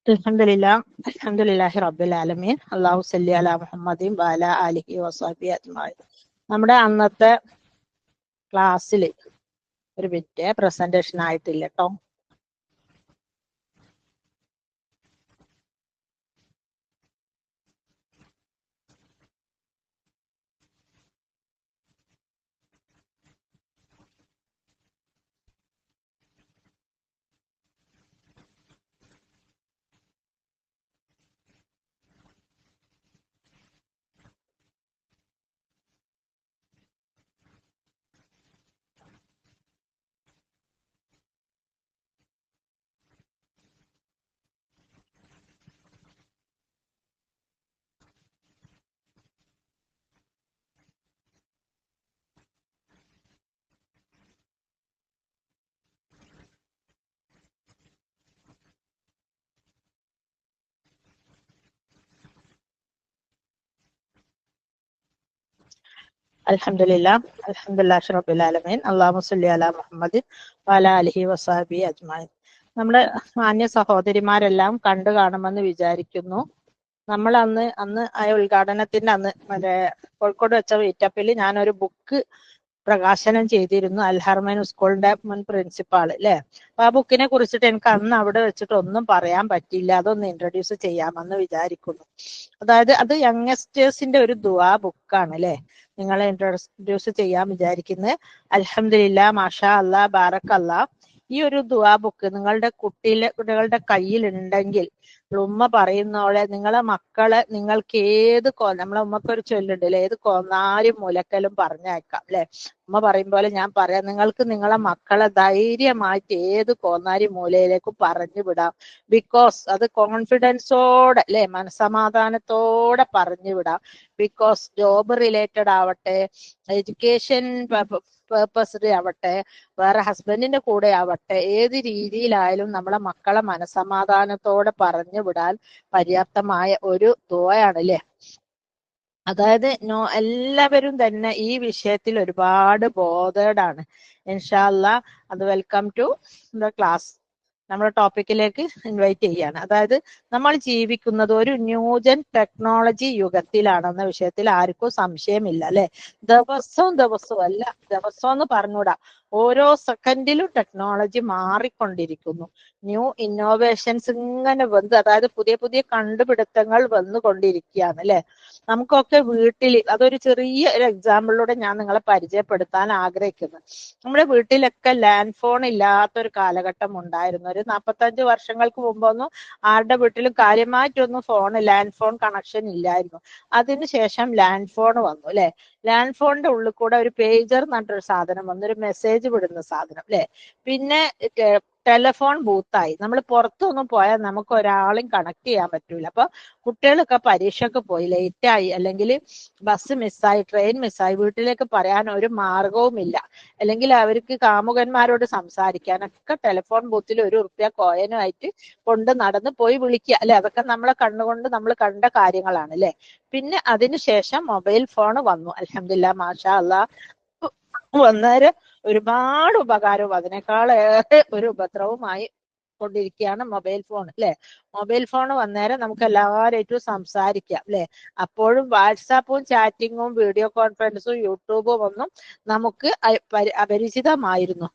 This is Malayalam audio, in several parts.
അൽഹംദുലില്ലാഹി റബ്ബിൽ ആലമീൻ. അല്ലാഹു സല്ലി അലാ മുഹമ്മദിൻ വഅലാ ആലിഹി വസഹ്ബിഹി അജ്മഈൻ. നമ്മുടെ അന്നത്തെ ക്ലാസ്സിൽ ഒരു ബിറ്റ് പ്രസന്റേഷൻ ആയിട്ടില്ല കേട്ടോ. അൽഹംദുലില്ലാഹി റബ്ബിൽ ആലമീൻ. അല്ലാഹു സല്ലി അലാ മുഹമ്മദിൻ വഅലാ ആലിഹി വസഹ്ബിഹി അജ്മഈൻ. നമ്മുടെ മാന്യ സഹോദരിമാരെല്ലാം കണ്ടു കാണുമെന്ന് വിചാരിക്കുന്നു. നമ്മൾ അന്ന് ആ ഉദ്ഘാടനത്തിന്റെ അന്ന് മറ്റേ കോഴിക്കോട് വെച്ച മീറ്റപ്പിൽ ഞാനൊരു ബുക്ക് പ്രകാശനം ചെയ്തിരുന്നു. അൽഹർമൈൻ സ്കൂളിന്റെ മുൻ പ്രിൻസിപ്പാൾ അല്ലെ. അപ്പൊ ആ ബുക്കിനെ കുറിച്ചിട്ട് എനിക്ക് അന്ന് അവിടെ വെച്ചിട്ട് ഒന്നും പറയാൻ പറ്റില്ല. അതൊന്ന് ഇൻട്രൊഡ്യൂസ് ചെയ്യാമെന്ന് വിചാരിക്കുന്നു. അതായത് അത് യങ്സ്റ്റേഴ്സിന്റെ ഒരു ദുആ ബുക്കാണ് അല്ലെ. നിങ്ങളെ ഇൻട്രൊഡ്യൂസ് ചെയ്യാൻ വിചാരിക്കുന്നത്. അൽഹംദുലില്ലാ, മാഷാ അല്ലാ, ബാറക്കല്ലാ. ഈ ഒരു ദുആ ബുക്ക് നിങ്ങളുടെ കുട്ടികളുടെ കയ്യിൽ ഉണ്ടെങ്കിൽ ഉമ്മ പറയുന്നോളെ നിങ്ങളെ മക്കളെ നിങ്ങൾക്ക് നമ്മളെ ഉമ്മക്കൊരു ചൊല്ലുണ്ട് അല്ലെ, ഏത് കൊന്നാരും മുലക്കലും പറഞ്ഞയക്കാം അല്ലെ. ഉമ്മ പറയും പോലെ ഞാൻ പറയാം, നിങ്ങൾക്ക് നിങ്ങളെ മക്കളെ ധൈര്യമായിട്ട് ഏത് കോന്നാരി മൂലയിലേക്കും പറഞ്ഞു വിടാം. ബിക്കോസ് അത് കോൺഫിഡൻസോടെ അല്ലെ, മനസമാധാനത്തോടെ പറഞ്ഞു വിടാം. ബിക്കോസ് ജോബ് റിലേറ്റഡ് ആവട്ടെ, എഡ്യൂക്കേഷൻ പേർപ്പസ്ഡ് ആവട്ടെ, വേറെ ഹസ്ബൻഡിന്റെ കൂടെ ആവട്ടെ, ഏത് രീതിയിലായാലും നമ്മളെ മക്കളെ മനസമാധാനത്തോടെ പറഞ്ഞു വിടാൻ പര്യാപ്തമായ ഒരു ദുആയാണ് അല്ലേ. അതായത് എല്ലാവരും തന്നെ ഈ വിഷയത്തിൽ ഒരുപാട് ബോധേഡാണ്. ഇൻഷാ അല്ലാഹ് അത് വെൽക്കം ടു ദ ക്ലാസ്. നമ്മുടെ ടോപ്പിക്കിലേക്ക് ഇൻവൈറ്റ് ചെയ്യാണ്. അതായത് നമ്മൾ ജീവിക്കുന്നത് ഒരു ന്യൂജൻ ടെക്നോളജി യുഗത്തിലാണെന്ന വിഷയത്തിൽ ആർക്കും സംശയമില്ല അല്ലെ. ദിവസവും അല്ല, ദിവസം എന്ന് പറഞ്ഞൂടാ, ഓരോ സെക്കൻഡിലും ടെക്നോളജി മാറിക്കൊണ്ടിരിക്കുന്നു. ന്യൂ ഇന്നോവേഷൻസ് ഇങ്ങനെ അതായത് പുതിയ പുതിയ കണ്ടുപിടുത്തങ്ങൾ വന്നുകൊണ്ടിരിക്കുകയാണ് അല്ലെ. നമുക്കൊക്കെ വീട്ടിൽ, അതൊരു ചെറിയ ഒരു എക്സാമ്പിളിലൂടെ ഞാൻ നിങ്ങളെ പരിചയപ്പെടുത്താൻ ആഗ്രഹിക്കുന്നു. നമ്മുടെ വീട്ടിലൊക്കെ ലാൻഡ് ഫോൺ ഇല്ലാത്തൊരു കാലഘട്ടം ഉണ്ടായിരുന്നു. ഒരു 45 വർഷങ്ങൾക്ക് മുമ്പൊന്നും ആരുടെ വീട്ടിലും കാര്യമായിട്ടൊന്നും ലാൻഡ് ഫോൺ കണക്ഷൻ ഇല്ലായിരുന്നു. അതിനുശേഷം ലാൻഡ് ഫോൺ വന്നു അല്ലെ. ലാൻഡ് ഫോണിന്റെ ഉള്ളിൽ കൂടെ ഒരു പേജർ എന്ന് പറഞ്ഞൊരു സാധനം വന്നു, ഒരു മെസ്സേജ് വിടുന്ന സാധനം അല്ലെ. പിന്നെ ടെലിഫോൺ ബൂത്തായി. നമ്മൾ പുറത്തൊന്നും പോയാൽ നമുക്ക് ഒരാളെയും കണക്ട് ചെയ്യാൻ പറ്റൂല. അപ്പൊ കുട്ടികളൊക്കെ പരീക്ഷയ്ക്ക് പോയി ലേറ്റായി, അല്ലെങ്കിൽ ബസ് മിസ്സായി, ട്രെയിൻ മിസ്സായി, വീട്ടിലേക്ക് പറയാൻ ഒരു മാർഗവുമില്ല, അല്ലെങ്കിൽ അവർക്ക് കാമുകന്മാരോട് സംസാരിക്കാനൊക്കെ ടെലിഫോൺ ബൂത്തിൽ 1 ഉറുപ്യ കോയിനുമായിട്ട് കൊണ്ട് നടന്ന് പോയി വിളിക്കുക അല്ലെ. അതൊക്കെ നമ്മളെ കണ്ണുകൊണ്ട് നമ്മൾ കണ്ട കാര്യങ്ങളാണ് അല്ലെ. പിന്നെ അതിനുശേഷം മൊബൈൽ ഫോൺ വന്നു. അൽഹംദുലില്ലാ, മാഷാ അല്ലാ. വന്നേരം ഒരുപാട് ഉപകാരവും അതിനേക്കാളേറെ ഒരു ഉപദ്രവമായി കൊണ്ടിരിക്കുകയാണ് മൊബൈൽ ഫോൺ അല്ലെ. മൊബൈൽ ഫോൺ വന്നേരം നമുക്ക് എല്ലാവരായിട്ടും സംസാരിക്കാം അല്ലെ. അപ്പോഴും വാട്സാപ്പും ചാറ്റിങ്ങും വീഡിയോ കോൺഫറൻസും യൂട്യൂബും ഒന്നും നമുക്ക് അപരിചിതമായിരുന്നു.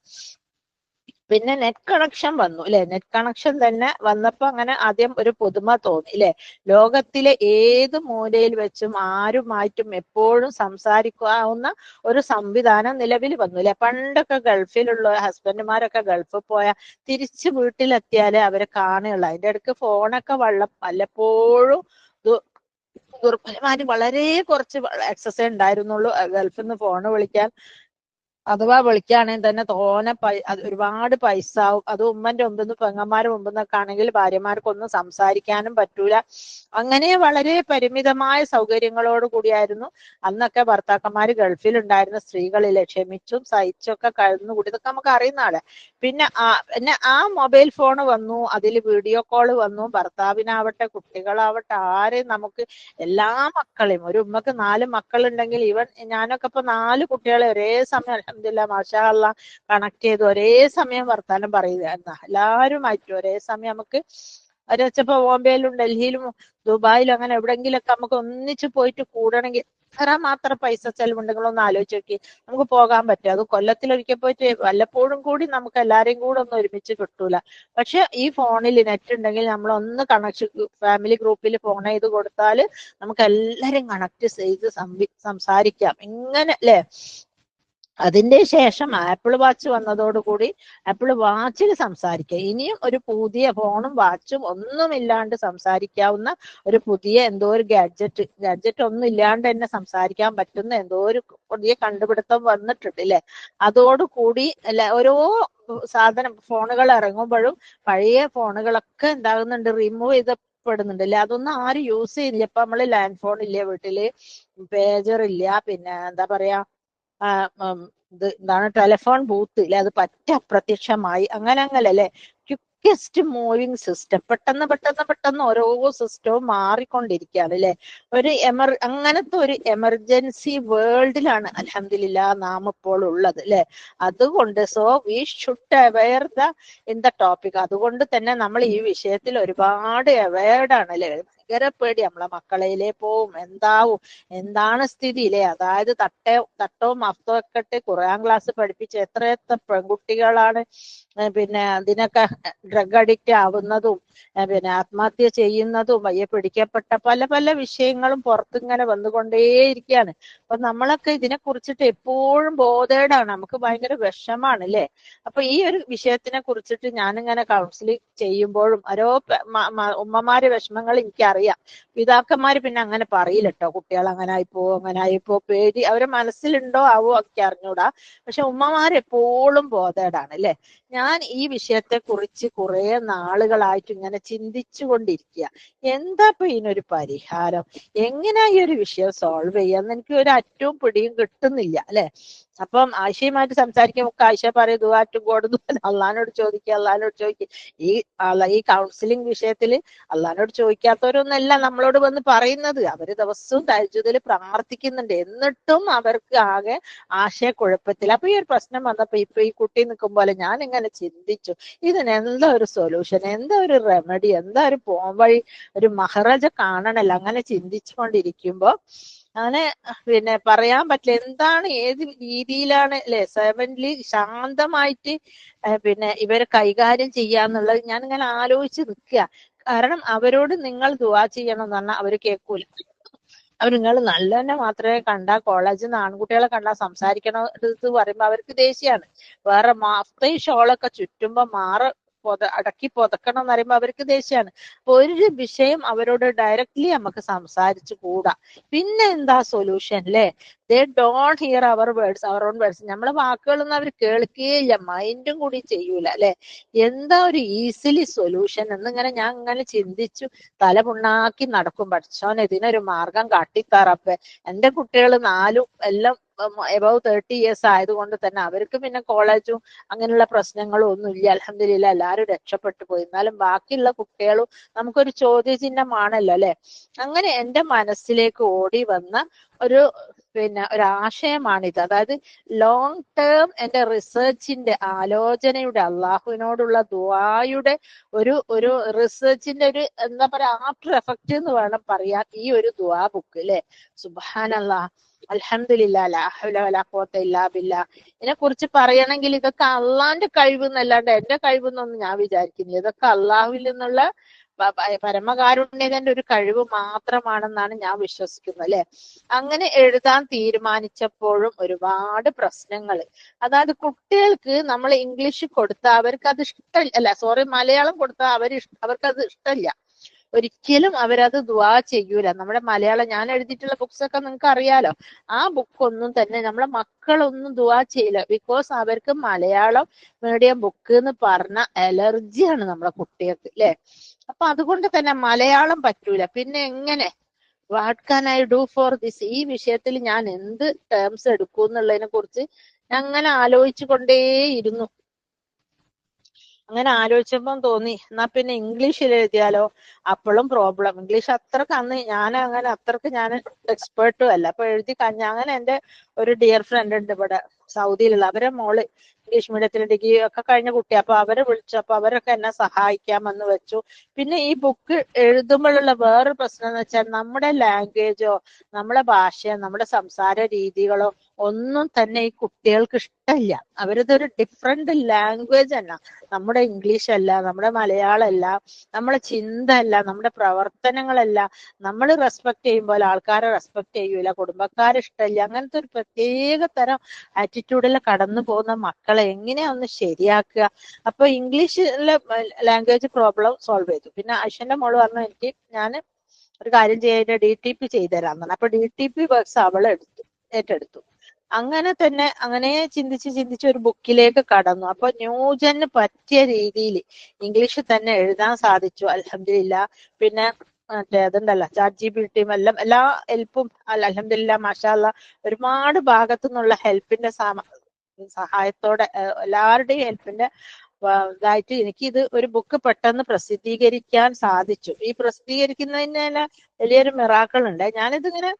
പിന്നെ നെറ്റ് കണക്ഷൻ വന്നു അല്ലെ. നെറ്റ് കണക്ഷൻ തന്നെ വന്നപ്പോ അങ്ങനെ ആദ്യം ഒരു പുതുമ തോന്നി അല്ലെ. ലോകത്തിലെ ഏത് മൂലയിൽ വെച്ചും ആരുമായിട്ടും എപ്പോഴും സംസാരിക്കാവുന്ന ഒരു സംവിധാനം നിലവിൽ വന്നു അല്ലെ. പണ്ടൊക്കെ ഗൾഫിലുള്ള ഹസ്ബൻഡുമാരൊക്കെ ഗൾഫിൽ പോയാൽ തിരിച്ച് വീട്ടിലെത്തിയാലേ അവരെ കാണുകയുള്ളൂ. അതിന്റെ ഇടയ്ക്ക് ഫോണൊക്കെ വല്ലപ്പോഴും ദുർബലമാര് വളരെ കുറച്ച് ആക്സസേ ഉണ്ടായിരുന്നുള്ളൂ ഗൾഫിൽ നിന്ന് ഫോണ് വിളിക്കാൻ. അഥവാ വിളിക്കുകയാണെങ്കിൽ തന്നെ ഒരുപാട് പൈസ ആവും. അത് ഉമ്മന്റെ മുമ്പിന്ന് പെങ്ങന്മാരുടെ മുമ്പിന്നൊക്കെ ആണെങ്കിൽ ഭാര്യമാർക്കൊന്നും സംസാരിക്കാനും പറ്റൂല. അങ്ങനെ വളരെ പരിമിതമായ സൗകര്യങ്ങളോട് കൂടിയായിരുന്നു അന്നൊക്കെ ഭർത്താക്കന്മാര് ഗൾഫിലുണ്ടായിരുന്ന സ്ത്രീകളിലെ ക്ഷമിച്ചും സഹിച്ചൊക്കെ കഴിഞ്ഞുകൂടി. ഇതൊക്കെ നമുക്ക് അറിയുന്നതാണ്. പിന്നെ ആ മൊബൈൽ ഫോൺ വന്നു, അതിൽ വീഡിയോ കോള് വന്നു. ഭർത്താവിനാവട്ടെ കുട്ടികളാവട്ടെ ആരെയും നമുക്ക് എല്ലാ മക്കളെയും, ഒരു ഉമ്മക്ക് 4 മക്കളുണ്ടെങ്കിൽ ഞാനൊക്കെ ഇപ്പൊ 4 കുട്ടികളെ ഒരേ സമയം അൽഹംദുലില്ലാ മാഷാ അല്ലാ കണക്ട് ചെയ്ത് ഒരേ സമയം വർത്താനം പറയുക. എല്ലാവരുമായിട്ട് ഒരേ സമയം നമുക്ക് അവർ വെച്ചപ്പോ ബോംബെയിലും ഡൽഹിയിലും ദുബായിലും അങ്ങനെ എവിടെങ്കിലൊക്കെ നമുക്ക് ഒന്നിച്ച് പോയിട്ട് കൂടണമെങ്കിൽ മാത്രം പൈസ ചെലവുണ്ട്. നിങ്ങളൊന്ന് ആലോചിച്ച് നോക്കി. നമുക്ക് പോകാൻ പറ്റും. അത് കൊല്ലത്തിലൊരിക്കൽ പോയിട്ട് വല്ലപ്പോഴും കൂടി നമുക്ക് എല്ലാരെയും കൂടെ ഒന്നും ഒരുമിച്ച് കിട്ടൂല. പക്ഷെ ഈ ഫോണിൽ നെറ്റ് ഉണ്ടെങ്കിൽ നമ്മൾ ഒന്ന് കണക്ഷൻ ഫാമിലി ഗ്രൂപ്പിൽ ഫോൺ ചെയ്ത് കൊടുത്താൽ നമുക്ക് എല്ലാരും കണക്ട് ചെയ്ത് സംസാരിക്കാം. ഇങ്ങനെ അല്ലെ? അതിന്റെ ശേഷം ആപ്പിൾ വാച്ച് വന്നതോടുകൂടി ആപ്പിൾ വാച്ചിൽ സംസാരിക്കുക. ഇനിയും ഒരു പുതിയ ഫോണും വാച്ചും ഒന്നുമില്ലാണ്ട് സംസാരിക്കാവുന്ന ഒരു പുതിയ എന്തോ ഒരു ഗാഡ്ജറ്റ് ഒന്നും ഇല്ലാണ്ട് തന്നെ സംസാരിക്കാൻ പറ്റുന്ന എന്തോ ഒരു പുതിയ കണ്ടുപിടുത്തം വന്നിട്ടുണ്ട് അല്ലെ? അതോടുകൂടി അല്ലെ ഓരോ സാധനം ഫോണുകൾ ഇറങ്ങുമ്പോഴും പഴയ ഫോണുകളൊക്കെ എന്താകുന്നുണ്ട്, റിമൂവ് ചെയ്തപ്പെടുന്നുണ്ട് അല്ലെ? അതൊന്നും ആരും യൂസ് ചെയ്യുന്നില്ല. ഇപ്പൊ നമ്മള് ലാൻഡ് ഫോൺ ഇല്ല വീട്ടില്, പേജർ ഇല്ല, പിന്നെ എന്താ പറയാ ഇത് എന്താണ് ടെലിഫോൺ ബൂത്ത് ഇല്ലേ, അത് പറ്റ അപ്രത്യക്ഷമായി. അങ്ങനെ അല്ലേ? Quickest moving system. പെട്ടെന്ന് ഓരോ സിസ്റ്റവും മാറിക്കൊണ്ടിരിക്കുകയാണ് അല്ലെ? ഒരു അങ്ങനത്തെ ഒരു എമർജൻസി വേൾഡിലാണ് അൽഹംദുലില്ലാഹ് നാം ഇപ്പോൾ ഉള്ളത് അല്ലെ? അതുകൊണ്ട് so we should aware in the topic. അതുകൊണ്ട് തന്നെ നമ്മൾ ഈ വിഷയത്തിൽ ഒരുപാട് അവെയർഡ് ആണ് അല്ലെ? ഭയങ്കര പേടി. നമ്മളെ മക്കളയിലേ പോവും, എന്താവും, എന്താണ് സ്ഥിതി ഇല്ലേ? അതായത് തട്ടവും മഫ്തവും ഒക്കെ ഇട്ട് ഖുർആൻ ക്ലാസ് പഠിപ്പിച്ച് എത്ര പെൺകുട്ടികളാണ് പിന്നെ അതിനൊക്കെ ഡ്രഗ് അഡിക്റ്റ് ആവുന്നതും പിന്നെ ആത്മഹത്യ ചെയ്യുന്നതും വയ്യ പിടിക്കപ്പെട്ട പല വിഷയങ്ങളും പുറത്തിങ്ങനെ വന്നുകൊണ്ടേയിരിക്കുകയാണ്. അപ്പൊ നമ്മളൊക്കെ ഇതിനെ കുറിച്ചിട്ട് എപ്പോഴും ബോധേഡാണ്. നമുക്ക് ഭയങ്കര വിഷമാണ് അല്ലെ? അപ്പൊ ഈ ഒരു വിഷയത്തിനെ കുറിച്ചിട്ട് ഞാനിങ്ങനെ കൗൺസിലിംഗ് ചെയ്യുമ്പോഴും ഓരോ ഉമ്മമാരെ വിഷമങ്ങൾ എനിക്കറിയാം. പിതാക്കന്മാര് പിന്നെ അങ്ങനെ പറയില്ല കേട്ടോ, കുട്ടികൾ അങ്ങനെ ആയിപ്പോ പേടി അവരെ മനസ്സിലുണ്ടോ ആവോ ഒക്കെ അറിഞ്ഞൂടാ. പക്ഷെ ഉമ്മമാരെപ്പോഴും ബോധേഡാണ് അല്ലെ? ഞാൻ ഈ വിഷയത്തെ കുറിച്ച് കുറെ നാളുകളായിട്ട് ഇങ്ങനെ ചിന്തിച്ചു കൊണ്ടിരിക്കുക. എന്താ ഇപ്പൊ ഇതിനൊരു പരിഹാരം, എങ്ങനെയാ ഈ ഒരു വിഷയം സോൾവ് ചെയ്യാന്ന് എനിക്ക് ഒരു അറ്റവും പിടിയും കിട്ടുന്നില്ല അല്ലെ? അപ്പം ആയിഷയുമായിട്ട് സംസാരിക്കുമ്പോൾ ആയിഷ പറയും ദുആ ഗോഡ്, അള്ളഹാനോട് ചോദിക്കുക. ഈ കൗൺസിലിംഗ് വിഷയത്തില് അള്ളഹാനോട് ചോദിക്കാത്തവരൊന്നല്ല നമ്മളോട് വന്ന് പറയുന്നത്. അവര് ദിവസവും തഹജ്ജുദിൽ പ്രാർത്ഥിക്കുന്നുണ്ട്, എന്നിട്ടും അവർക്ക് ആകെ ആശയക്കുഴപ്പത്തിൽ. അപ്പൊ ഈ ഒരു പ്രശ്നം വന്നപ്പോ ഇപ്പൊ ഈ കുട്ടി നിൽക്കും പോലെ ഞാൻ ഇങ്ങനെ ചിന്തിച്ചു, ഇതിനെന്താ ഒരു സൊല്യൂഷൻ, എന്താ ഒരു റെമഡി, എന്താ ഒരു പോംവഴി, ഒരു മഹറജ കാണണല്ലോ. അങ്ങനെ ചിന്തിച്ചുകൊണ്ടിരിക്കുമ്പോ അങ്ങനെ പിന്നെ പറയാൻ പറ്റില്ല എന്താണ് ഏത് രീതിയിലാണ് അല്ലെ സെവൻലി ശാന്തമായിട്ട് പിന്നെ ഇവരെ കൈകാര്യം ചെയ്യാന്നുള്ളത് ഞാൻ ഇങ്ങനെ ആലോചിച്ച് നിൽക്കുക. കാരണം അവരോട് നിങ്ങൾ ദുആ ചെയ്യണം എന്ന് പറഞ്ഞാൽ അവര് കേൾക്കൂല. അവർ നിങ്ങൾ നല്ലതന്നെ മാത്രമേ കണ്ടാ കോളേജിൽ നിന്ന് ആൺകുട്ടികളെ കണ്ടാൽ സംസാരിക്കണം എന്ന് പറയുമ്പോ അവർക്ക് ദേഷ്യമാണ്. വേറെ മാഫ്തയും ഷോളൊക്കെ ചുറ്റുമ്പോ അടക്കി പുതക്കണം എന്ന് പറയുമ്പോ അവർക്ക് ദേഷ്യമാണ്. അപ്പൊ ഒരു വിഷയം അവരോട് ഡയറക്റ്റ്ലി നമുക്ക് സംസാരിച്ചു കൂടാ. പിന്നെ എന്താ സൊല്യൂഷൻ അല്ലേ? They don't hear our own words. നമ്മളെ വാക്കുകളൊന്നും അവർ കേൾക്കുകയില്ല, മൈൻഡും കൂടി ചെയ്യൂല അല്ലെ? എന്താ ഒരു ഈസിലി സൊല്യൂഷൻ എന്നിങ്ങനെ ഞാൻ ഇങ്ങനെ ചിന്തിച്ചു തല പുണ്ണാക്കി നടക്കും. പഠിച്ചോൻ ഇതിനൊരു മാർഗം കാട്ടിത്താറപ്പെ. എന്റെ കുട്ടികൾ 4 എല്ലാം എബവ് 30 ഇയേഴ്സ് ആയതുകൊണ്ട് തന്നെ അവർക്ക് പിന്നെ കോളേജും അങ്ങനെയുള്ള പ്രശ്നങ്ങളും ഒന്നും ഇല്ല. അൽഹംദുലില്ലാ എല്ലാവരും രക്ഷപ്പെട്ടു പോയി. എന്നാലും ബാക്കിയുള്ള കുട്ടികളും നമുക്കൊരു ചോദ്യചിഹ്നമാണല്ലോ അല്ലെ? അങ്ങനെ എന്റെ മനസ്സിലേക്ക് ഓടി വന്ന ഒരു ഒരാശയമാണിത്. അതായത് ലോങ് ടേം എന്റെ റിസർച്ചിന്റെ ആലോചനയുടെ അള്ളാഹുവിനോടുള്ള ദുആയുടെ ഒരു റിസർച്ചിന്റെ ഒരു എന്താ പറയാ ആഫ്റ്റർ എഫക്റ്റ് എന്ന് വേണം പറയാൻ ഈ ഒരു ദുആ ബുക്ക് അല്ലെ? സുബ്ഹാനല്ലാഹ്, അൽഹംദുലില്ലാ, ലാ ഹൗല വലാ ഖുവത ഇല്ലാ ബില്ലാഹ്. ഇതിനെ കുറിച്ച് പറയണമെങ്കിൽ ഇതൊക്കെ അള്ളാന്റെ കഴിവ് എന്നല്ലാണ്ട് എന്റെ കഴിവെന്നൊന്നും ഞാൻ വിചാരിക്കുന്നു. ഇതൊക്കെ അള്ളാഹുവിൽ നിന്നുള്ള പരമകാരുണ്യന്റെ ഒരു കഴിവ് മാത്രമാണെന്നാണ് ഞാൻ വിശ്വസിക്കുന്നത് അല്ലെ? അങ്ങനെ എഴുതാൻ തീരുമാനിച്ചപ്പോഴും ഒരുപാട് പ്രശ്നങ്ങൾ. അതായത് കുട്ടികൾക്ക് നമ്മൾ ഇംഗ്ലീഷ് കൊടുത്താൽ അവർക്ക് അത് ഇഷ്ടമല്ല, മലയാളം കൊടുത്താൽ അവർക്കത് ഇഷ്ടമല്ല. ഒരിക്കലും അവരത് ദുആ ചെയ്യൂല. നമ്മുടെ മലയാളം ഞാൻ എഴുതിയിട്ടുള്ള ബുക്സ് ഒക്കെ നിങ്ങൾക്ക് അറിയാലോ. ആ ബുക്കൊന്നും തന്നെ നമ്മളെ മക്കളൊന്നും ദുആ ചെയ്യില്ല. ബിക്കോസ് അവർക്ക് മലയാളം മീഡിയം ബുക്ക് എന്ന് പറഞ്ഞ അലർജിയാണ് നമ്മളെ കുട്ടികൾക്ക് അല്ലെ? അപ്പൊ അതുകൊണ്ട് തന്നെ മലയാളം പറ്റൂല. പിന്നെ എങ്ങനെ what can I do for this? ഈ വിഷയത്തിൽ ഞാൻ എന്ത് ടേംസ് എടുക്കും എന്നുള്ളതിനെ കുറിച്ച് ഞാൻ അങ്ങനെ ആലോചിച്ചു കൊണ്ടേയിരുന്നു. അങ്ങനെ ആലോചിച്ചപ്പം തോന്നി എന്നാ പിന്നെ ഇംഗ്ലീഷിൽ എഴുതിയാലോ? അപ്പോഴും പ്രോബ്ലം. ഇംഗ്ലീഷ് അത്രക്ക് അന്ന് അത്രക്ക് ഞാൻ എക്സ്പേർട്ടും അല്ല. അപ്പൊ എഴുതി അങ്ങനെ എന്റെ ഒരു ഡിയർ ഫ്രണ്ട് ഉണ്ട് ഇവിടെ സൗദിയിലുള്ള, അവരെ മോള് ഇംഗ്ലീഷ് മീഡിയത്തിൽ ഡിഗ്രി ഒക്കെ കഴിഞ്ഞ കുട്ടി. അപ്പൊ അവരെ വിളിച്ചു. അപ്പൊ അവരൊക്കെ എന്നെ സഹായിക്കാമെന്ന് വെച്ചു. പിന്നെ ഈ ബുക്ക് എഴുതുമ്പോഴുള്ള വേറൊരു പ്രശ്നം എന്ന് വെച്ചാൽ നമ്മുടെ ലാംഗ്വേജോ നമ്മുടെ ഭാഷയോ നമ്മുടെ സംസാര രീതികളോ ഒന്നും തന്നെ ഈ കുട്ടികൾക്ക് ഇഷ്ടമില്ല. അവരിതൊരു ഡിഫറെന്റ് ലാംഗ്വേജ് അല്ല, നമ്മുടെ ഇംഗ്ലീഷ് അല്ല, നമ്മുടെ മലയാളം അല്ല, നമ്മുടെ ചിന്ത അല്ല, നമ്മുടെ പ്രവർത്തനങ്ങളല്ല. നമ്മൾ റെസ്പെക്ട് ചെയ്യുമ്പോൾ ആൾക്കാരെ റെസ്പെക്ട് ചെയ്യൂല, കുടുംബക്കാരെ ഇഷ്ടമില്ല. അങ്ങനത്തെ ഒരു പ്രത്യേക തരം ആറ്റിറ്റ്യൂഡിൽ കടന്നു പോകുന്ന മക്കളെ എങ്ങനെയാ ഒന്ന് ശരിയാക്കുക? അപ്പൊ ഇംഗ്ലീഷിലെ ലാംഗ്വേജ് പ്രോബ്ലം സോൾവ് ചെയ്തു. പിന്നെ അശ്വന്റെ മോള് പറഞ്ഞു, എനിക്ക് ഞാൻ ഒരു കാര്യം ചെയ്യാൻ DTP ചെയ്തുതരാൻ. അപ്പൊ DTP വർക്ക്സ് അവൾ ഏറ്റെടുത്തു. അങ്ങനെ തന്നെ അങ്ങനെ ചിന്തിച്ച് ഒരു ബുക്കിലേക്ക് കടന്നു. അപ്പൊ ന്യൂജന് പറ്റിയ രീതിയിൽ ഇംഗ്ലീഷിൽ തന്നെ എഴുതാൻ സാധിച്ചു, അൽഹംദുലില്ലാ. പിന്നെ മറ്റേ അതുണ്ടല്ലോ ChatGPT എല്ലാം എല്ലാ ഹെൽപ്പും അൽഹംദുലില്ലാ മാഷാ അല്ലാഹ് ഒരുപാട് ഭാഗത്തു നിന്നുള്ള ഹെൽപ്പിന്റെ സഹായത്തോടെ എല്ലാവരുടെയും ഹെൽപ്പിന്റെ ഇതായിട്ട് എനിക്ക് ഇത് ഒരു ബുക്ക് പെട്ടെന്ന് പ്രസിദ്ധീകരിക്കാൻ സാധിച്ചു. ഈ പ്രസിദ്ധീകരിക്കുന്നതിന് തന്നെ വലിയൊരു മിറാക്കിൾ ഉണ്ട്. ഞാനിതിങ്ങനെ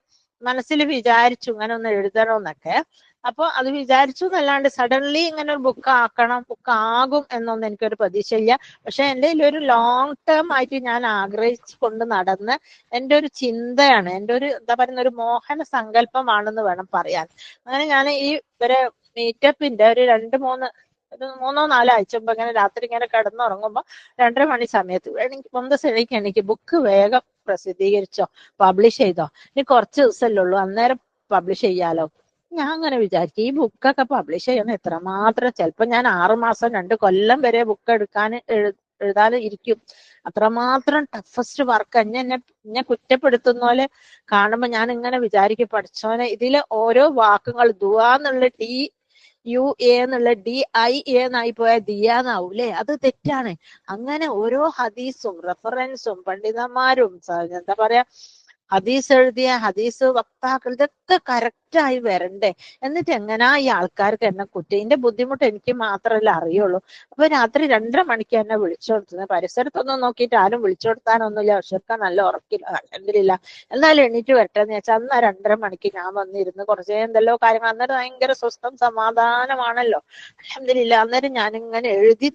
മനസ്സിൽ വിചാരിച്ചു ഇങ്ങനെ ഒന്ന് എഴുതണമെന്നൊക്കെ. അപ്പൊ അത് വിചാരിച്ചു എന്നല്ലാണ്ട് സഡൻലി ഇങ്ങനെ ഒരു ബുക്ക് ആക്കണം, ബുക്ക് ആകും എന്നൊന്നും എനിക്കൊരു പ്രതീക്ഷയില്ല. പക്ഷെ എൻ്റെ ഒരു ലോങ് ടേം ആയിട്ട് ഞാൻ ആഗ്രഹിച്ചു കൊണ്ട് നടന്ന് എൻ്റെ ഒരു ചിന്തയാണ്, എൻ്റെ ഒരു എന്താ പറയുന്ന ഒരു മോഹന സങ്കല്പമാണെന്ന് വേണം പറയാൻ. അങ്ങനെ ഞാൻ ഈ ഒരു മീറ്റപ്പിന്റെ ഒരു 3-4 ആഴ്ച മുമ്പ് ഇങ്ങനെ രാത്രി ഇങ്ങനെ കിടന്നുറങ്ങുമ്പോ 2:30 മണി സമയത്ത് എനിക്ക് ബുക്ക് വേഗം പ്രസിദ്ധീകരിച്ചോ, പബ്ലിഷ് ചെയ്തോ, ഇനി കുറച്ച് ദിവസമല്ലേ ഉള്ളൂ, അന്നേരം പബ്ലിഷ് ചെയ്യാലോ. ഞാൻ അങ്ങനെ വിചാരിച്ചു, ഈ ബുക്കൊക്കെ പബ്ലിഷ് ചെയ്യണം എത്രമാത്രം, ചിലപ്പോ ഞാൻ 6 മാസം 2 കൊല്ലം വരെ ബുക്ക് എഴുതാൻ ഇരിക്കും. അത്രമാത്രം ടഫസ്റ്റ് വർക്ക്. എന്നെ കുറ്റപ്പെടുത്തുന്ന പോലെ കാണുമ്പോ ഞാൻ ഇങ്ങനെ വിചാരിക്കും, പഠിച്ചോനെ ഇതിലെ ഓരോ വാക്കുകൾ ദുആ എന്നുള്ള DUA എന്നുള്ള DIA എന്നായി പോയ ദിയാന്നാവൂലേ, അത് തെറ്റാണ്. അങ്ങനെ ഓരോ ഹദീസും റെഫറൻസും പണ്ഡിതന്മാരും എന്താ പറയാ ഹദീസ് എഴുതിയ ഹദീസ് വക്താക്കൾ ഇതൊക്കെ കറക്റ്റായി വരണ്ടേ? എന്നിട്ട് എങ്ങനാ ഈ ആൾക്കാർക്ക് എന്നെ കുറ്റം? ഇതിന്റെ ബുദ്ധിമുട്ട് എനിക്ക് മാത്രമല്ല അറിയുള്ളൂ. അപ്പൊ രാത്രി 2:30 മണിക്ക് എന്നെ വിളിച്ചു കൊടുത്തത്. പരിസരത്തൊന്നും നോക്കിയിട്ട് ആരും വിളിച്ചു കൊടുത്താനൊന്നുമില്ല. പക്ഷെ നല്ല ഉറക്കില്ല, അൽഹംദുലില്ലാ. എന്നാലും എണീറ്റ് വരട്ടെന്ന് വെച്ചാൽ അന്ന് 2:30 മണിക്ക് ഞാൻ വന്നിരുന്ന് കുറച്ചേ എന്തെല്ലോ കാര്യങ്ങൾ. അന്നേരം ഭയങ്കര സ്വസ്ഥം സമാധാനമാണല്ലോ, അൽഹംദുലില്ലാ. അന്നേരം ഞാനിങ്ങനെ എഴുതി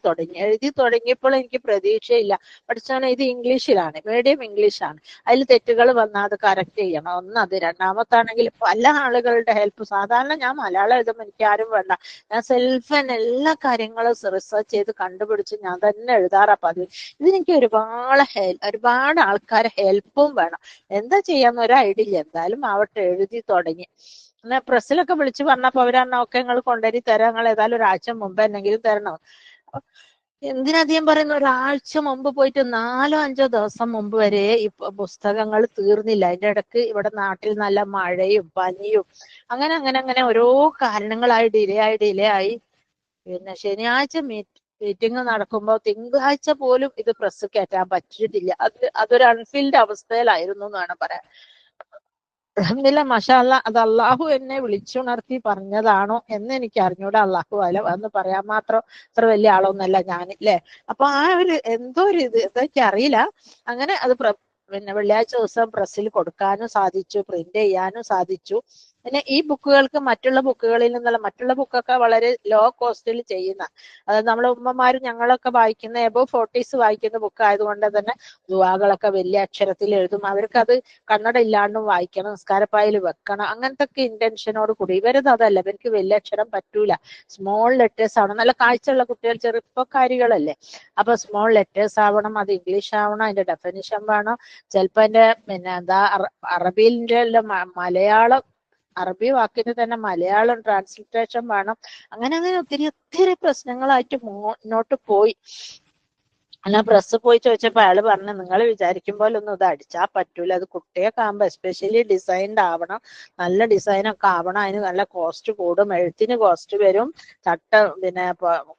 തുടങ്ങിയപ്പോൾ എനിക്ക് പ്രതീക്ഷയില്ല, പഠിച്ചോനെ ഇത് ഇംഗ്ലീഷിലാണ്, മീഡിയം ഇംഗ്ലീഷാണ്, അതിൽ തെറ്റുകൾ വന്നാൽ അത് കറക്റ്റ് ചെയ്യണം. അത് രണ്ടാമത്താണെങ്കിൽ പല ആളുകളുടെ ഹെൽപ്പ്. സാധാരണ ഞാൻ മലയാളം എഴുതുമ്പോൾ എനിക്ക് ആരും വേണ്ട, ഞാൻ എല്ലാ കാര്യങ്ങളും റിസർച്ച് ചെയ്ത് കണ്ടുപിടിച്ച് ഞാൻ തന്നെ എഴുതാറാ പതിവ്. ഇതിനെനിക്ക് ഒരുപാട് ആൾക്കാരെ ഹെൽപ്പും വേണം. എന്താ ചെയ്യാന്ന് ഒരു ഐഡിയ ഇല്ല. എന്തായാലും ആവട്ടെ, എഴുതി തുടങ്ങി. എന്നാ പ്രസ്സിലൊക്കെ വിളിച്ചു പറഞ്ഞപ്പോ അവരറിഞ്ഞ ഒക്കെ നിങ്ങൾ കൊണ്ടുവരി തരാം, നിങ്ങൾ ഏതായാലും ഒരാഴ്ച മുമ്പ് എന്തെങ്കിലും തരണം. എന്തിനധികം പറയുന്ന, ഒരാഴ്ച മുമ്പ് പോയിട്ട് 4-5 ദിവസം മുമ്പ് വരെ ഈ പുസ്തകങ്ങൾ തീർന്നില്ല. അതിന്റെ ഇടക്ക് ഇവിടെ നാട്ടിൽ നല്ല മഴയും പനിയും അങ്ങനെ ഓരോ കാരണങ്ങളായി ഡിലേ ആയി. പിന്നെ ശനിയാഴ്ച മീറ്റിംഗ് നടക്കുമ്പോൾ തിങ്കളാഴ്ച പോലും ഇത് പ്രസ് കയറ്റാൻ പറ്റിയിട്ടില്ല. അതൊരു അൺഫീൽഡ് അവസ്ഥയിലായിരുന്നു എന്ന് വേണം പറയാൻ. അൽഹംദുലില്ലാ മാഷാ അല്ലാഹ്, അത് അള്ളാഹു എന്നെ വിളിച്ചുണർത്തി പറഞ്ഞതാണോ എന്ന് എനിക്ക് അറിഞ്ഞൂടാ. അള്ളാഹു അല എന്ന് പറയാൻ മാത്രം അത്ര വലിയ ആളൊന്നല്ല ഞാൻ, അല്ലേ? അപ്പൊ ആ ഒരു എന്തോ ഒരു ഇതൊക്കെ അറിയില്ല. അങ്ങനെ അത് പിന്നെ വെള്ളിയാഴ്ച ദിവസം പ്രസ്സിൽ കൊടുക്കാനും സാധിച്ചു, പ്രിന്റ് ചെയ്യാനും സാധിച്ചു. പിന്നെ ഈ ബുക്കുകൾക്ക് മറ്റുള്ള ബുക്കൊക്കെ വളരെ ലോ കോസ്റ്റിൽ ചെയ്യുന്ന, അതായത് നമ്മളെ ഉമ്മമാരും ഞങ്ങളൊക്കെ വായിക്കുന്ന എബോ 40s വായിക്കുന്ന ബുക്ക് ആയതുകൊണ്ട് തന്നെ ദുആകളൊക്കെ വലിയ അക്ഷരത്തിൽ എഴുതും. അവർക്കത് കണ്ണട ഇല്ലാണ്ടും വായിക്കണം, നിസ്കാരപ്പായിൽ വെക്കണം, അങ്ങനത്തെ ഒക്കെ ഇന്റൻഷനോട് കൂടി. ഇവരത് അതല്ല, ഇവർക്ക് വലിയ അക്ഷരം പറ്റൂല, സ്മോൾ ലെറ്റേഴ്സ് ആവണം. നല്ല കാഴ്ചയുള്ള കുട്ടികൾ, ചെറുപ്പക്കാരികളല്ലേ, അപ്പൊ സ്മോൾ ലെറ്റേഴ്സ് ആവണം, അത് ഇംഗ്ലീഷ് ആവണം, അതിന്റെ ഡെഫിനിഷൻ വേണം, ചിലപ്പോ അതിന്റെ പിന്നെ എന്താ അറബിന്റെ മലയാളം, അറബി വാക്കിന് തന്നെ മലയാളം ട്രാൻസ്ലിറ്റേഷൻ വേണം. അങ്ങനെ ഒത്തിരി പ്രശ്നങ്ങളായിട്ട് മുന്നോട്ട് പോയി. ഞാൻ പ്രസ് പോയി ചോദിച്ചപ്പോ അയാള് പറഞ്ഞു, നിങ്ങൾ വിചാരിക്കും പോലെ ഒന്നും ഇത് അടിച്ചാൽ പറ്റൂല, അത് കുട്ടിയൊക്കെ ആകുമ്പോ എസ്പെഷ്യലി ഡിസൈൻഡ് ആവണം, നല്ല ഡിസൈനൊക്കെ ആവണം, അതിന് നല്ല കോസ്റ്റ് കൂടും, എഴുത്തിന് കോസ്റ്റ് വരും, പിന്നെ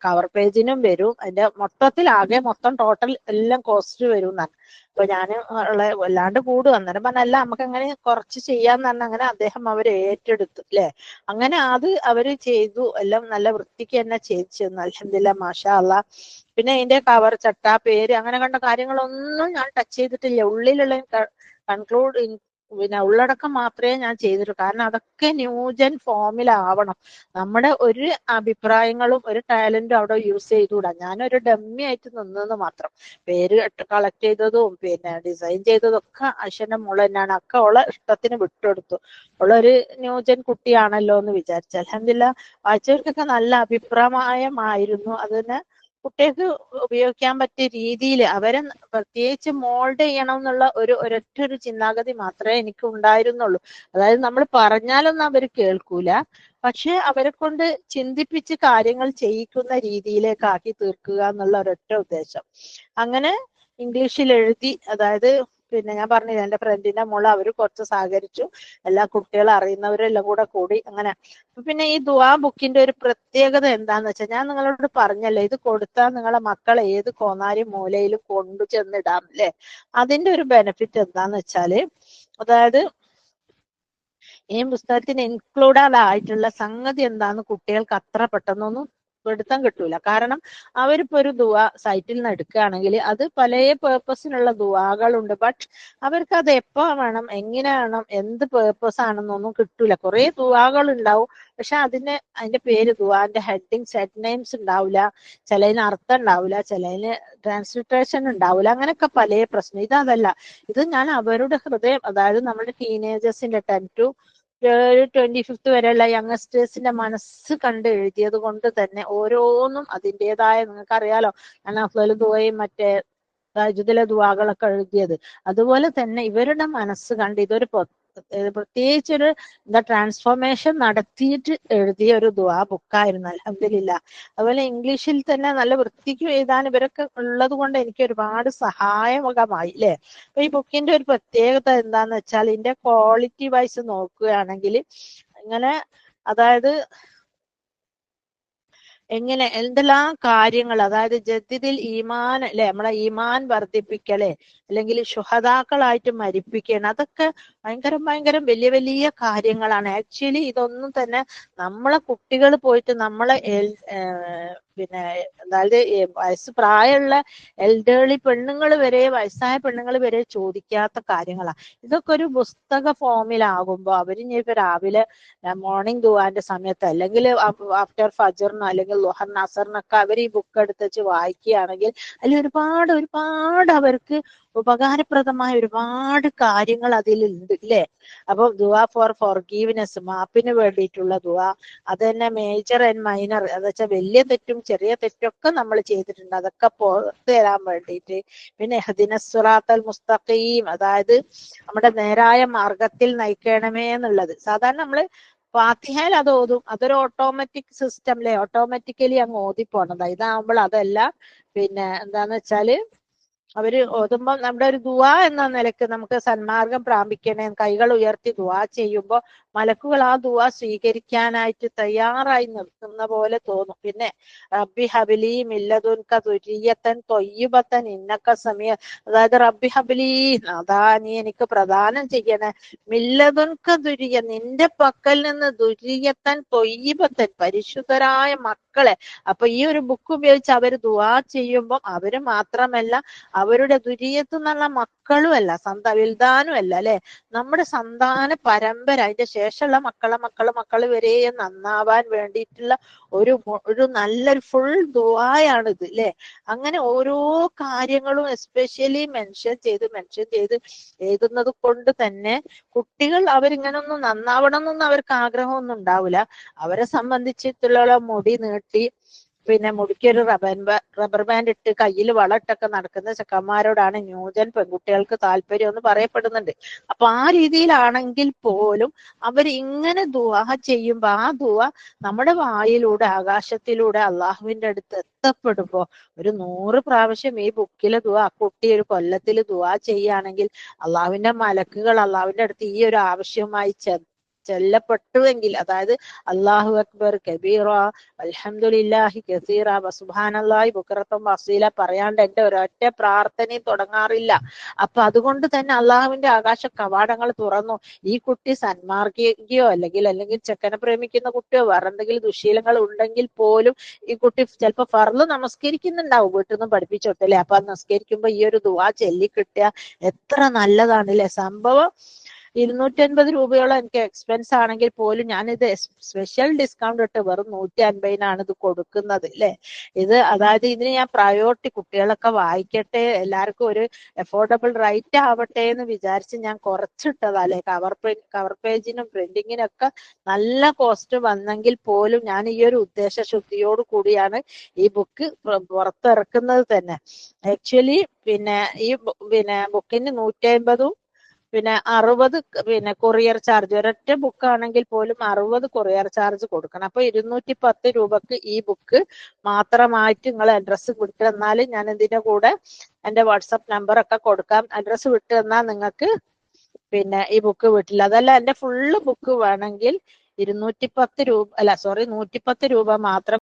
കവർ പേജിനും വരും, അതിന്റെ മൊത്തം ടോട്ടൽ എല്ലാം കോസ്റ്റ് വരും എന്നാണ്. അപ്പൊ ഞാൻ വല്ലാണ്ട് കൂടും. അന്നേരം പറഞ്ഞല്ല, നമുക്ക് അങ്ങനെ കുറച്ച് ചെയ്യാന്ന് പറഞ്ഞ അങ്ങനെ അദ്ദേഹം അവര് ഏറ്റെടുത്തു, അല്ലെ? അങ്ങനെ അത് അവര് ചെയ്തു, എല്ലാം നല്ല വൃത്തിക്ക് തന്നെ ചെയ്തു. അൽഹംദുലില്ലാ മാഷാ അല്ലാഹ്. പിന്നെ ഇതിന്റെ കവർ, ചട്ട, പേര് അങ്ങനെ കണ്ട കാര്യങ്ങളൊന്നും ഞാൻ ടച്ച് ചെയ്തിട്ടില്ല. ഉള്ളിലുള്ള പിന്നെ ഉള്ളടക്കം മാത്രമേ ഞാൻ ചെയ്തിട്ടുള്ളൂ. കാരണം അതൊക്കെ ന്യൂജൻ ഫോമിലാവണം. നമ്മുടെ ഒരു അഭിപ്രായങ്ങളും ഒരു ടാലന്റും അവിടെ യൂസ് ചെയ്തുകൂടാ. ഞാനൊരു ഡമ്മി ആയിട്ട് നിന്നെന്ന് മാത്രം. പേര് കളക്ട് ചെയ്തതും പിന്നെ ഡിസൈൻ ചെയ്തതും ഒക്കെ അശ്വന്റെ മോള് തന്നെയാണ്. ഒക്കെ ഉള്ള ഇഷ്ടത്തിന് വിട്ടുകൊടുത്തു. ഉള്ളൊരു ന്യൂജൻ കുട്ടിയാണല്ലോ എന്ന് വിചാരിച്ചു. അൽഹംദുലില്ലാഹ് വായിച്ചവർക്കൊക്കെ നല്ല അഭിപ്രായമായിരുന്നു. അതിന് കുട്ടികൾക്ക് ഉപയോഗിക്കാൻ പറ്റിയ രീതിയിൽ അവരെ പ്രത്യേകിച്ച് മോൾഡ് ചെയ്യണം എന്നുള്ള ഒരൊറ്റൊരു ചിന്താഗതി മാത്രമേ എനിക്ക് ഉണ്ടായിരുന്നുള്ളൂ. അതായത് നമ്മൾ പറഞ്ഞാലൊന്നും അവർ കേൾക്കൂല, പക്ഷെ അവരെ കൊണ്ട് ചിന്തിപ്പിച്ച് കാര്യങ്ങൾ ചെയ്യിക്കുന്ന രീതിയിലേക്ക് ആക്കി തീർക്കുക എന്നുള്ള ഒരൊറ്റ ഉദ്ദേശം. അങ്ങനെ ഇംഗ്ലീഷിൽ എഴുതി, അതായത് പിന്നെ ഞാൻ പറഞ്ഞില്ല, എന്റെ ഫ്രണ്ടിന്റെ മോള് അവര് കുറച്ച് സഹകരിച്ചു, എല്ലാ കുട്ടികളും അറിയുന്നവരെല്ലാം കൂടെ കൂടി അങ്ങനെ. പിന്നെ ഈ ദുആ ബുക്കിന്റെ ഒരു പ്രത്യേകത എന്താന്ന് വെച്ചാൽ, ഞാൻ നിങ്ങളോട് പറഞ്ഞല്ലോ, ഇത് കൊടുത്താൽ നിങ്ങളെ മക്കളെ ഏത് കോന്നാരി മൂലയിലും കൊണ്ടു ചെന്നിടാം അല്ലെ. അതിന്റെ ഒരു ബെനിഫിറ്റ് എന്താന്ന് വെച്ചാല്, അതായത് ഈ പുസ്തകത്തിന് ഇൻക്ലൂഡഡ് ആയിട്ടുള്ള സംഗതി എന്താന്ന് കുട്ടികൾക്ക് അത്ര പെട്ടെന്നൊന്നും പിടുത്തം കിട്ടൂല. കാരണം അവരിപ്പോ ഒരു ദുആ സൈറ്റിൽ നിന്ന് എടുക്കുകയാണെങ്കിൽ അത് പല പേർപ്പസിനുള്ള ദുആകളുണ്ട്. ബട്ട് അവർക്ക് അത് എപ്പോ വേണം, എങ്ങനെ വേണം, എന്ത് പേർപ്പസ് ആണെന്നൊന്നും കിട്ടൂല. കുറെ ദുആകൾ ഉണ്ടാവും, പക്ഷെ അതിന്റെ പേര്, ദുആന്റെ ഹെഡിങ്സ്, ഹെഡ് നെയിംസ് ഉണ്ടാവില്ല. ചിലതിന് അർത്ഥം ഉണ്ടാവില്ല, ചിലതിന് ട്രാൻസ്ലിറ്ററേഷൻ ഉണ്ടാവില്ല. അങ്ങനെയൊക്കെ പല പ്രശ്നം. ഇതല്ല, ഇത് ഞാൻ അവരുടെ ഹൃദയം, അതായത് നമ്മുടെ ടീനേജേഴ്സിന്റെ 10 to 25 വരെയുള്ള യങ്സ്റ്റേഴ്സിന്റെ മനസ്സ് കണ്ട് എഴുതിയത് കൊണ്ട് തന്നെ ഓരോന്നും അതിൻ്റെതായ, നിങ്ങൾക്കറിയാലോ ഞാൻ അഫ്ളൽ ദുആയും മറ്റേ തഹജ്ജുദിലെ ദുആകളൊക്കെ എഴുതിയത്. അതുപോലെ തന്നെ ഇവരുടെ മനസ്സ് കണ്ട് ഇതൊരു പ്രത്യേകിച്ചൊരു ട്രാൻസ്ഫോർമേഷൻ നടത്തിയിട്ട് എഴുതിയ ഒരു ദുആ ബുക്കായിരുന്നു. അൽഹംദുലില്ലാഹ്. അതുപോലെ ഇംഗ്ലീഷിൽ തന്നെ നല്ല വൃത്തിക്ക് എഴുതാൻ ഇവരൊക്കെ ഉള്ളത് കൊണ്ട് എനിക്ക് ഒരുപാട് സഹായകമായി അല്ലെ. അപ്പൊ ഈ ബുക്കിന്റെ ഒരു പ്രത്യേകത എന്താന്ന് വെച്ചാൽ, ഇതിന്റെ ക്വാളിറ്റി വൈസ് നോക്കുകയാണെങ്കിൽ ഇങ്ങനെ, അതായത് എങ്ങനെ എന്തെല്ലാം കാര്യങ്ങൾ, അതായത് ജദ്ദിദിൽ ഈമാൻ അല്ലെ, നമ്മളെ ഈമാൻ വർദ്ധിപ്പിക്കലേ, അല്ലെങ്കിൽ ശുഹദാക്കളായിട്ട് മരിപ്പിക്കണം, അതൊക്കെ ഭയങ്കര വലിയ വലിയ കാര്യങ്ങളാണ്. ആക്ച്വലി ഇതൊന്നും തന്നെ നമ്മളെ കുട്ടികൾ പോയിട്ട് നമ്മളെ പിന്നെ അതായത് പ്രായമുള്ള എൽഡേർലി പെണ്ണുങ്ങൾ വരെ, വയസ്സായ പെണ്ണുങ്ങൾ വരെ ചോദിക്കാത്ത കാര്യങ്ങളാണ്. ഇതൊക്കെ ഒരു പുസ്തക ഫോമിലാകുമ്പോൾ അവര് ഇനിയിപ്പോ രാവിലെ മോർണിംഗ് ദുആന്റെ സമയത്ത്, അല്ലെങ്കിൽ ആഫ്റ്റർ ഫജറിനോ അല്ലെങ്കിൽ ളുഹർ നസറിനൊക്കെ അവർ ഈ ബുക്ക് എടുത്ത് വെച്ച് വായിക്കുകയാണെങ്കിൽ അതിൽ ഒരുപാട് അവർക്ക് ഉപകാരപ്രദമായ ഒരുപാട് കാര്യങ്ങൾ അതിലുണ്ട് അല്ലേ. അപ്പൊ ദുആ ഫോർ ഫോർഗീവ്നെസ്, മാപ്പിന് വേണ്ടിയിട്ടുള്ള ദുആ, അത് തന്നെ മേജർ ആൻഡ് മൈനർ, എന്ന് വെച്ചാൽ വലിയ തെറ്റും ചെറിയ തെറ്റും ഒക്കെ നമ്മൾ ചെയ്തിട്ടുണ്ട്, അതൊക്കെ പുറത്ത് തരാൻ വേണ്ടിയിട്ട്. പിന്നെ ഇഹ്ദിനസ് സിറാത്തൽ മുസ്തഖീം, അതായത് നമ്മുടെ നേരായ മാർഗത്തിൽ നയിക്കണമേ എന്നുള്ളത്. സാധാരണ നമ്മള് ഫാത്തിഹയിൽ അത് ഓതും, അതൊരു ഓട്ടോമാറ്റിക് സിസ്റ്റം അല്ലേ, ഓട്ടോമാറ്റിക്കലി അങ്ങ് ഓതിപ്പോണതാ. ഇതാകുമ്പോൾ അതല്ല. പിന്നെ എന്താന്ന് വെച്ചാല് അവര് ഓതുമ്പോൾ നമ്മുടെ ഒരു ദുആ എന്ന നിലക്ക് നമുക്ക് സന്മാർഗം പ്രാപിക്കണേ, കൈകൾ ഉയർത്തി ദുആ ചെയ്യുമ്പോൾ മലക്കുകൾ ആ ദുആ സ്വീകരിക്കാനായിട്ട് തയ്യാറായി നിൽക്കുന്ന പോലെ തോന്നും. പിന്നെ റബ്ബി ഹബിലി മില്ലദുൻക ദുരിയത്തൻ ത്വയ്യിബത്തൻ ഇന്നക സമീഅ, അതായത് റബ്ബി ഹബിലി, അതാ നീ എനിക്ക് പ്രദാനം ചെയ്യണേ, മില്ലദുൻക ദുരിയ, നിന്റെ പക്കൽ നിന്ന്, ദുരിയത്തൻ ത്വയ്യിബത്തൻ, പരിശുദ്ധരായ മക്കളെ. അപ്പൊ ഈ ഒരു ബുക്ക് ഉപയോഗിച്ച് അവർ ദുആ ചെയ്യുമ്പോൾ അവര് മാത്രമല്ല, അവരുടെ ദുരിയത്ത് എന്നുള്ള മക്കളും അല്ല, വിൽദാനും അല്ല അല്ലെ, നമ്മുടെ സന്താന പരമ്പര, അതിന്റെ ശേഷമുള്ള മക്കള് വരെ നന്നാവാൻ വേണ്ടിയിട്ടുള്ള ഒരു നല്ലൊരു ഫുൾ ദുആയാണിത് അല്ലെ. അങ്ങനെ ഓരോ കാര്യങ്ങളും എസ്പെഷ്യലി മെൻഷൻ ചെയ്ത് എഴുതുന്നത് കൊണ്ട് തന്നെ കുട്ടികൾ അവരിങ്ങനൊന്നും നന്നാവണം എന്നൊന്നും അവർക്ക് ആഗ്രഹമൊന്നും ഉണ്ടാവില്ല. അവരെ സംബന്ധിച്ചിട്ടുള്ള മുടി നീട്ടി, പിന്നെ മുടിക്ക് ഒരു റബ്ബർ ബാൻഡ് ഇട്ട് കയ്യിൽ വളട്ടൊക്കെ നടക്കുന്ന ചെക്കന്മാരോടാണ് ന്യൂജൻ പെൺകുട്ടികൾക്ക് താല്പര്യം എന്ന് പറയപ്പെടുന്നുണ്ട്. അപ്പൊ ആ രീതിയിലാണെങ്കിൽ പോലും അവർ ഇങ്ങനെ ദുആ ചെയ്യുമ്പോ ആ ദുആ നമ്മുടെ വായിലൂടെ, ആകാശത്തിലൂടെ അള്ളാഹുവിന്റെ അടുത്ത് എത്തപ്പെടുമ്പോ, ഒരു 100 പ്രാവശ്യം ഈ ബുക്കിലെ ദുആ കുട്ടി ഒരു കൊല്ലത്തിൽ ദുആ ചെയ്യുകയാണെങ്കിൽ അള്ളാഹുവിന്റെ മലക്കുകൾ അള്ളാഹുവിന്റെ അടുത്ത് ഈ ഒരു ആവശ്യവുമായി ചെല്ലപ്പെട്ടുവെങ്കിൽ, അതായത് അല്ലാഹു അക്ബർ കബീറ അൽഹംദുലില്ലാഹി കസീറ വസുബ്ഹാനല്ലാഹി ബുക്റത്തൻ വസീല പറയാണ്ട് എന്റെ ഒരൊറ്റ പ്രാർത്ഥനയും തുടങ്ങാറില്ല. അപ്പൊ അതുകൊണ്ട് തന്നെ അള്ളാഹുവിന്റെ ആകാശ കവാടങ്ങൾ തുറന്നു. ഈ കുട്ടി സന്മാർഗികയോ അല്ലെങ്കിൽ ചെക്കനെ പ്രേമിക്കുന്ന കുട്ടിയോ വേറെ എന്തെങ്കിലും ദുശീലങ്ങൾ ഉണ്ടെങ്കിൽ പോലും ഈ കുട്ടി ചിലപ്പോ ഫർള് നമസ്കരിക്കുന്നുണ്ടാവും, വീട്ടിൽ നിന്ന് പഠിപ്പിച്ചോട്ടല്ലേ. അപ്പൊ നമസ്കരിക്കുമ്പോ ഈ ഒരു ദുആ ചൊല്ലിക്കിട്ടിയ എത്ര നല്ലതാണല്ലേ സംഭവം. 250 എനിക്ക് എക്സ്പെൻസ് ആണെങ്കിൽ പോലും ഞാനിത് സ്പെഷ്യൽ ഡിസ്കൗണ്ട് ഇട്ട് വെറും 150 ഇത് കൊടുക്കുന്നത് അല്ലേ. ഇത് അതായത് ഇതിന് ഞാൻ പ്രയോറിറ്റി, കുട്ടികളൊക്കെ വായിക്കട്ടെ, എല്ലാവർക്കും ഒരു അഫോർഡബിൾ റേറ്റ് ആവട്ടെ എന്ന് വിചാരിച്ച് ഞാൻ കുറച്ചിട്ടതാ അല്ലെ. കവർ പേജിനും പ്രിന്റിങ്ങിനൊക്കെ നല്ല കോസ്റ്റ് വന്നെങ്കിൽ പോലും ഞാൻ ഈ ഒരു ഉദ്ദേശശുദ്ധിയോട് കൂടിയാണ് ഈ ബുക്ക് പുറത്തിറക്കുന്നത് തന്നെ. ആക്ച്വലി പിന്നെ ഈ ബുക്കിന് 150 60 കൊറിയർ ചാർജ്, ഒരൊറ്റ ബുക്ക് ആണെങ്കിൽ പോലും 60 കൊറിയർ ചാർജ് കൊടുക്കണം. അപ്പൊ 210 രൂപക്ക് ഈ ബുക്ക് മാത്രമായിട്ട് നിങ്ങൾ അഡ്രസ്സ് വിട്ട് തന്നാൽ ഞാൻ ഇതിന്റെ കൂടെ എന്റെ വാട്സപ്പ് നമ്പർ ഒക്കെ കൊടുക്കാം. അഡ്രസ്സ് വിട്ട് തന്നാൽ നിങ്ങൾക്ക് ഈ ബുക്ക് വീട്ടിൽ, അതല്ല എന്റെ ഫുള്ള് ബുക്ക് വേണമെങ്കിൽ 110 രൂപ മാത്രം